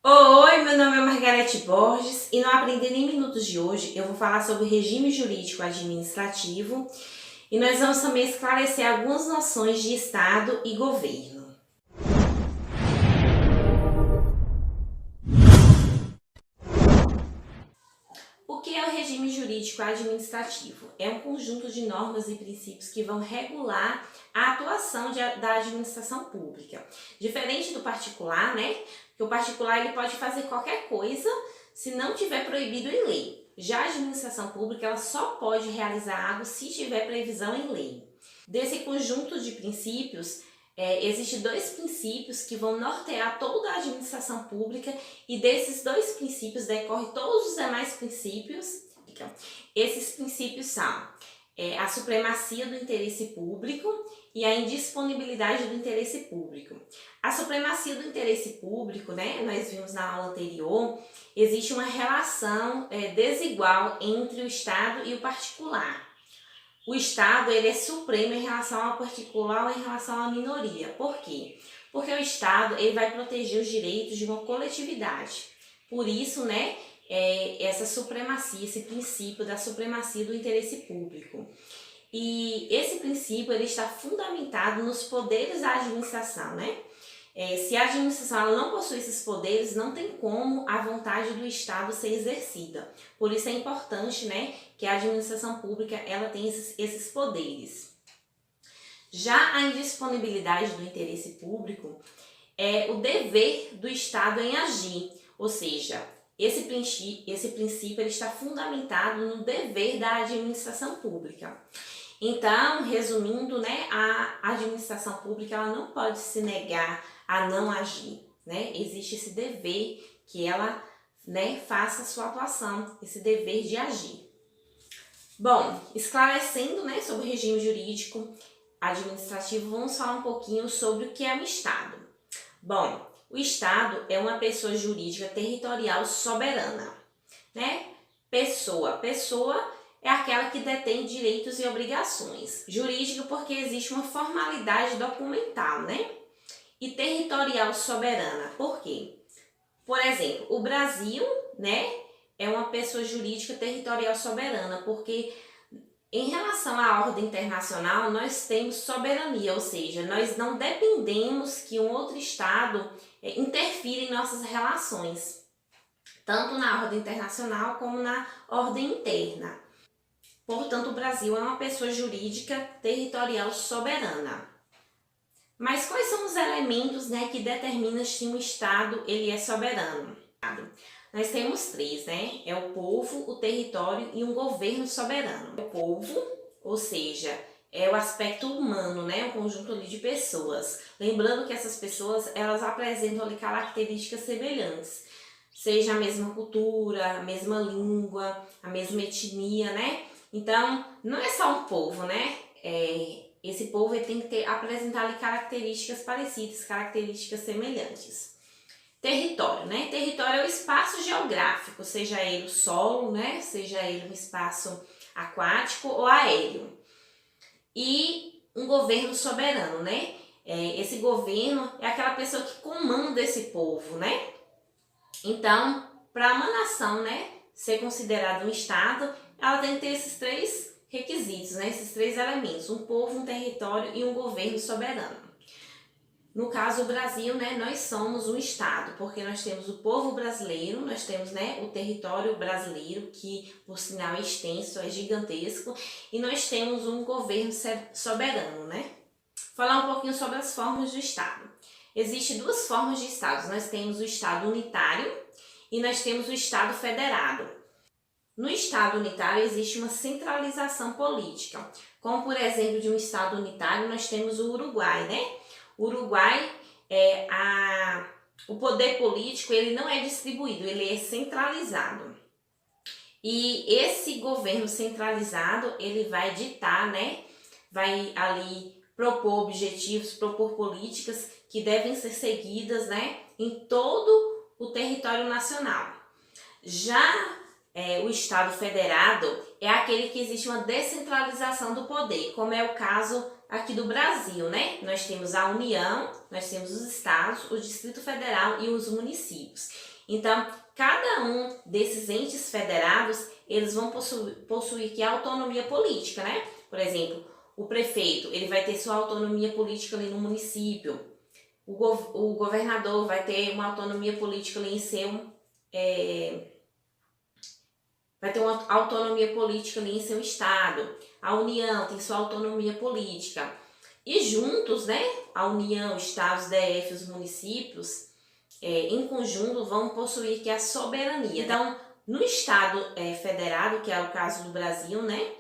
Oi, meu nome é Margarete Borges e no Aprendendo em Minutos de hoje eu vou falar sobre o regime jurídico administrativo e nós vamos também esclarecer algumas noções de Estado e governo. O que é o regime jurídico administrativo? É um conjunto de normas e princípios que vão regular a atuação da administração pública. Diferente do particular, né? Porque o particular ele pode fazer qualquer coisa se não tiver proibido em lei. Já a administração pública ela só pode realizar algo se tiver previsão em lei. Desse conjunto de princípios, existem dois princípios que vão nortear toda a administração pública e desses dois princípios decorrem todos os demais princípios. Esses princípios são a supremacia do interesse público e a indisponibilidade do interesse público. A supremacia do interesse público, né, nós vimos na aula anterior, existe uma relação desigual entre o Estado e o particular. O Estado ele é supremo em relação ao particular ou em relação à minoria. Por quê? Porque o Estado ele vai proteger os direitos de uma coletividade. Por isso, né, essa supremacia, esse princípio da supremacia do interesse público. E esse princípio ele está fundamentado nos poderes da administração, né? Se a administração ela não possui esses poderes, não tem como a vontade do Estado ser exercida. Por isso é importante, né, que a administração pública ela tenha esses poderes. Já a indisponibilidade do interesse público é o dever do Estado em agir, ou seja, esse princípio ele está fundamentado no dever da administração pública. Então, resumindo, né, a administração pública ela não pode se negar a não agir, né? Existe esse dever que ela, né, faça a sua atuação, esse dever de agir. Bom, esclarecendo, né, sobre o regime jurídico administrativo, vamos falar um pouquinho sobre o que é o Estado. Bom, o Estado é uma pessoa jurídica territorial soberana, né? Pessoa é aquela que detém direitos e obrigações. Jurídico porque existe uma formalidade documental, né? E territorial soberana, por quê? Por exemplo, o Brasil, né, é uma pessoa jurídica territorial soberana, porque em relação à ordem internacional, nós temos soberania, ou seja, nós não dependemos que um outro Estado interfira em nossas relações, tanto na ordem internacional como na ordem interna. Portanto, o Brasil é uma pessoa jurídica territorial soberana. Mas quais são os elementos, né, que determinam se um Estado ele é soberano? Nós temos três, né? É o povo, o território e um governo soberano. O povo, ou seja, é o aspecto humano, né? O conjunto ali de pessoas. Lembrando que essas pessoas, elas apresentam ali características semelhantes. Seja a mesma cultura, a mesma língua, a mesma etnia, né? Então, não é só um povo, né? Esse povo ele tem que apresentar ali características parecidas, características semelhantes. Território, né? Território é o espaço geográfico, seja ele o solo, né? Seja ele um espaço aquático ou aéreo. E um governo soberano, né? Esse governo é aquela pessoa que comanda esse povo, né? Então, para uma nação, né, ser considerada um Estado, ela tem que ter esses três requisitos, né? Esses três elementos, um povo, um território e um governo soberano. No caso do Brasil, né, nós somos um Estado, porque nós temos o povo brasileiro, nós temos, né, o território brasileiro, que por sinal é extenso, é gigantesco, e nós temos um governo soberano, né? Falar um pouquinho sobre as formas do Estado. Existem duas formas de Estados, nós temos o Estado unitário e nós temos o Estado federado. No Estado unitário existe uma centralização política, como por exemplo de um Estado unitário nós temos o Uruguai, né? O Uruguai, o poder político ele não é distribuído, ele é centralizado. E esse governo centralizado, ele vai ditar, né? Vai ali propor objetivos, propor políticas que devem ser seguidas, né? Em todo o território nacional. Já o Estado federado é aquele que existe uma descentralização do poder, como é o caso aqui do Brasil, né? Nós temos a União, nós temos os estados, o Distrito Federal e os municípios. Então, cada um desses entes federados, eles vão possuir que autonomia política, né? Por exemplo, o prefeito, ele vai ter sua autonomia política ali no município. O governador vai ter uma autonomia política ali em seu... vai ter uma autonomia política ali em seu estado. A União tem sua autonomia política. E juntos, né, a União, estados, DF, os municípios, em conjunto vão possuir que a soberania. Então, no estado federado, que é o caso do Brasil, né,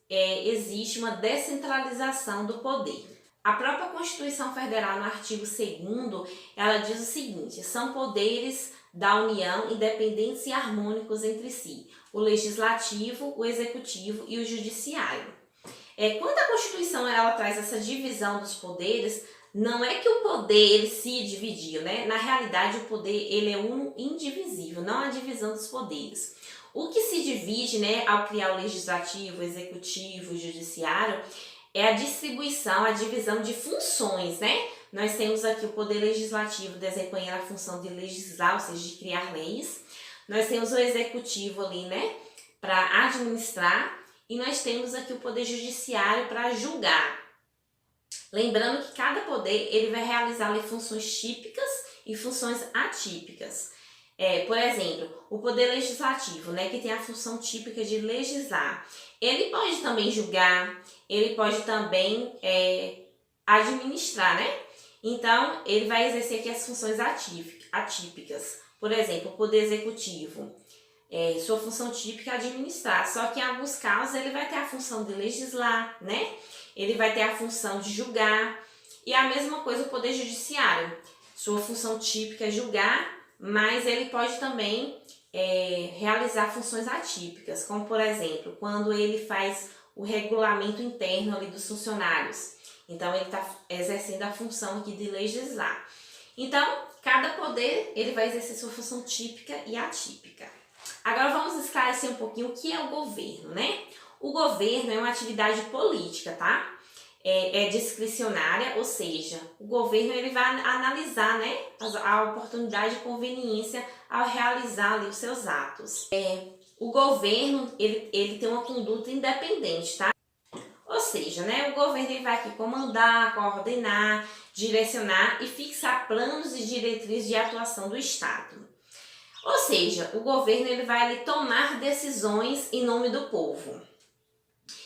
existe uma descentralização do poder. A própria Constituição Federal, no artigo 2º, ela diz o seguinte: são poderes da União independentes e harmônicos entre si, o legislativo, o executivo e o judiciário. Quando a Constituição ela traz essa divisão dos poderes, não é que o poder ele se dividiu, né? Na realidade, o poder ele é indivisível, não a divisão dos poderes. O que se divide, né, ao criar o legislativo, o executivo, o judiciário, é a distribuição, a divisão de funções, né? Nós temos aqui o poder legislativo desempenhando a função de legislar, ou seja, de criar leis. Nós temos o executivo ali, né, para administrar. E nós temos aqui o poder judiciário para julgar. Lembrando que cada poder ele vai realizar ali funções típicas e funções atípicas. Por exemplo, o poder legislativo, né, que tem a função típica de legislar. Ele pode também julgar, ele pode também administrar, né? Então, ele vai exercer aqui as funções atípicas. Por exemplo, o poder executivo. Sua função típica é administrar, só que em alguns casos ele vai ter a função de legislar, né? Ele vai ter a função de julgar, e a mesma coisa o poder judiciário. Sua função típica é julgar, mas ele pode também realizar funções atípicas, como por exemplo, quando ele faz o regulamento interno ali dos funcionários. Então ele está exercendo a função aqui de legislar. Então, cada poder ele vai exercer sua função típica e atípica. Agora vamos esclarecer um pouquinho o que é o governo, né? O governo é uma atividade política, tá? É discricionária, ou seja, o governo ele vai analisar, né, a oportunidade e conveniência ao realizar ali os seus atos. O governo ele tem uma conduta independente, tá? Ou seja, né, o governo ele vai aqui comandar, coordenar, direcionar e fixar planos e diretrizes de atuação do Estado. Ou seja, o governo ele vai ali tomar decisões em nome do povo.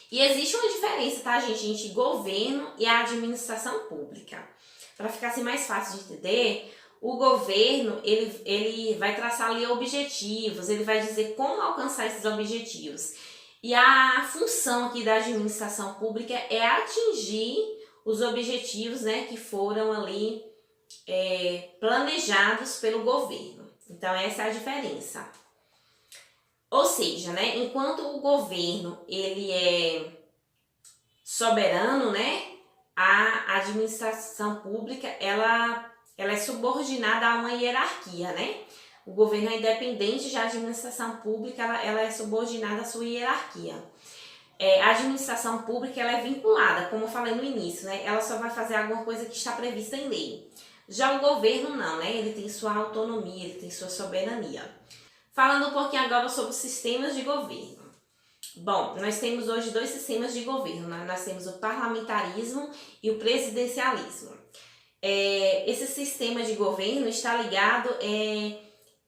E existe uma diferença, tá, gente, entre governo e a administração pública. Para ficar assim mais fácil de entender, o governo ele vai traçar ali objetivos, ele vai dizer como alcançar esses objetivos. E a função aqui da administração pública é atingir os objetivos, né, que foram ali planejados pelo governo. Então essa é a diferença. Ou seja, né, enquanto o governo ele é soberano, né, a administração pública ela é subordinada a uma hierarquia, né? O governo é independente, já a administração pública ela é subordinada à sua hierarquia. A administração pública ela é vinculada, como eu falei no início, né? Ela só vai fazer alguma coisa que está prevista em lei. Já o governo não, né? Ele tem sua autonomia, ele tem sua soberania. Falando um pouquinho agora sobre os sistemas de governo. Bom, nós temos hoje dois sistemas de governo, né? Nós temos o parlamentarismo e o presidencialismo. Esse sistema de governo está ligado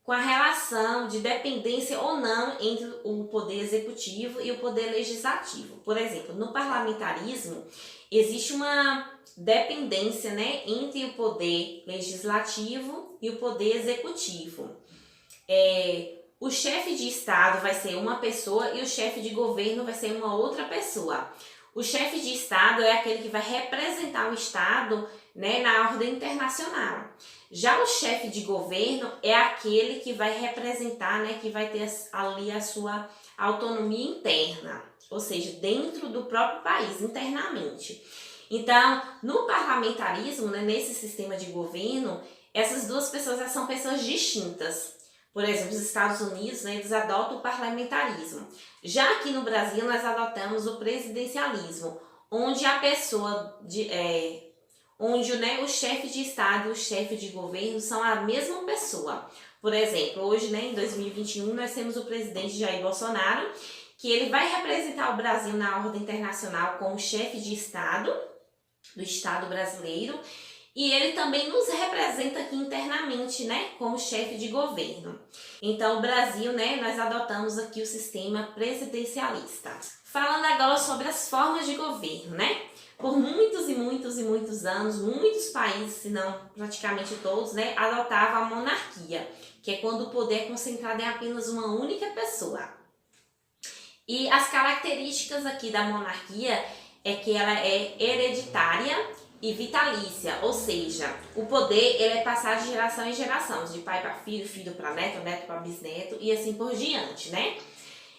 com a relação de dependência ou não entre o poder executivo e o poder legislativo. Por exemplo, no parlamentarismo existe uma dependência, né, entre o poder legislativo e o poder executivo. O chefe de Estado vai ser uma pessoa e o chefe de governo vai ser uma outra pessoa. O chefe de Estado é aquele que vai representar o Estado, né, na ordem internacional. Já o chefe de governo é aquele que vai representar, né, que vai ter ali a sua autonomia interna, ou seja, dentro do próprio país, internamente. Então, no parlamentarismo, né, nesse sistema de governo, essas duas pessoas são pessoas distintas. Por exemplo, os Estados Unidos, né, eles adotam o parlamentarismo. Já aqui no Brasil, nós adotamos o presidencialismo, onde a pessoa, onde, né, o chefe de Estado e o chefe de governo são a mesma pessoa. Por exemplo, hoje, né, em 2021, nós temos o presidente Jair Bolsonaro, que ele vai representar o Brasil na ordem internacional como chefe de Estado, do Estado brasileiro, e ele também nos representa aqui internamente, né, como chefe de governo. Então, o Brasil, né, nós adotamos aqui o sistema presidencialista. Falando agora sobre as formas de governo, né? Por muitos anos, muitos países, se não praticamente todos, né, adotavam a monarquia, que é quando o poder é concentrado em apenas uma única pessoa. E as características aqui da monarquia é que ela é hereditária e vitalícia, ou seja, o poder ele é passado de geração em geração, de pai para filho, filho para neto, neto para bisneto e assim por diante, né?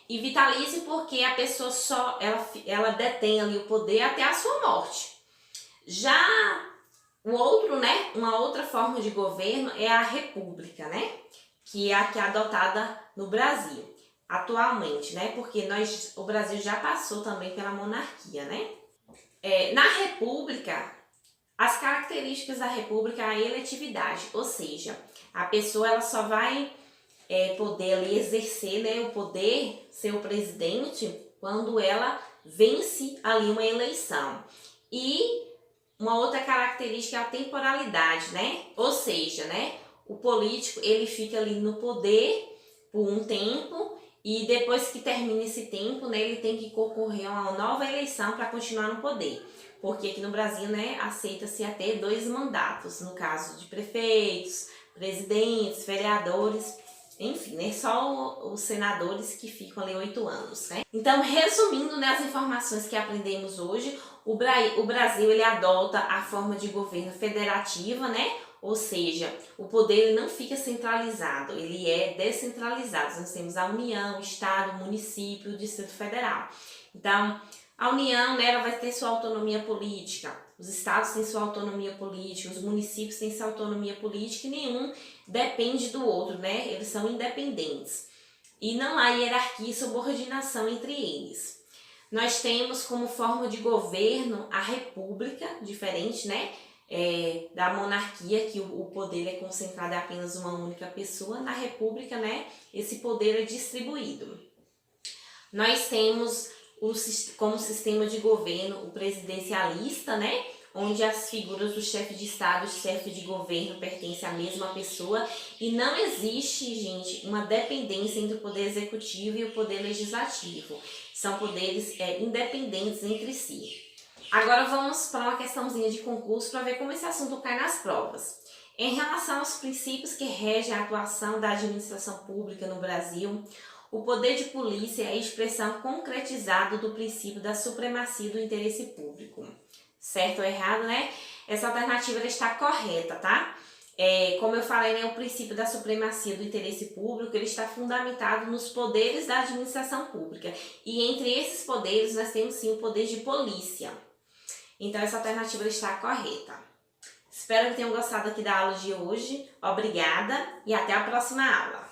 E vitalício porque a pessoa ela detém ali o poder até a sua morte. Já o outro, né, uma outra forma de governo é a república, né? Que é a que é adotada no Brasil atualmente, né? Porque o Brasil já passou também pela monarquia, né? Na república, as características da república é a eletividade, ou seja, a pessoa ela só vai poder ali exercer, né, o poder, ser o presidente, quando ela vence ali uma eleição. E uma outra característica é a temporalidade, né? Ou seja, né, o político ele fica ali no poder por um tempo e depois que termina esse tempo, né, ele tem que concorrer a uma nova eleição para continuar no poder. Porque aqui no Brasil, né, aceita-se até 2 mandatos, no caso de prefeitos, presidentes, vereadores, enfim, né, só os senadores que ficam ali 8 anos, né? Então, resumindo, né, as informações que aprendemos hoje, o Brasil ele adota a forma de governo federativa, né? Ou seja, o poder ele não fica centralizado, ele é descentralizado. Nós temos a União, o Estado, o município, o Distrito Federal. Então, a União, né, ela vai ter sua autonomia política, os estados têm sua autonomia política, os municípios têm sua autonomia política e nenhum depende do outro, né? Eles são independentes. E não há hierarquia e subordinação entre eles. Nós temos como forma de governo a república, diferente, né? Da monarquia, que o poder é concentrado em apenas uma única pessoa. Na república, né, esse poder é distribuído. Nós temos como sistema de governo o presidencialista, né, onde as figuras do chefe de Estado e chefe de governo pertencem à mesma pessoa e não existe, gente, uma dependência entre o poder executivo e o poder legislativo. São poderes independentes entre si. Agora vamos para uma questãozinha de concurso para ver como esse assunto cai nas provas. Em relação aos princípios que regem a atuação da administração pública no Brasil, o poder de polícia é a expressão concretizada do princípio da supremacia do interesse público. Certo ou errado, né? Essa alternativa está correta, tá? Como eu falei, né, o princípio da supremacia do interesse público ele está fundamentado nos poderes da administração pública. E entre esses poderes nós temos sim o poder de polícia. Então essa alternativa está correta. Espero que tenham gostado aqui da aula de hoje. Obrigada e até a próxima aula.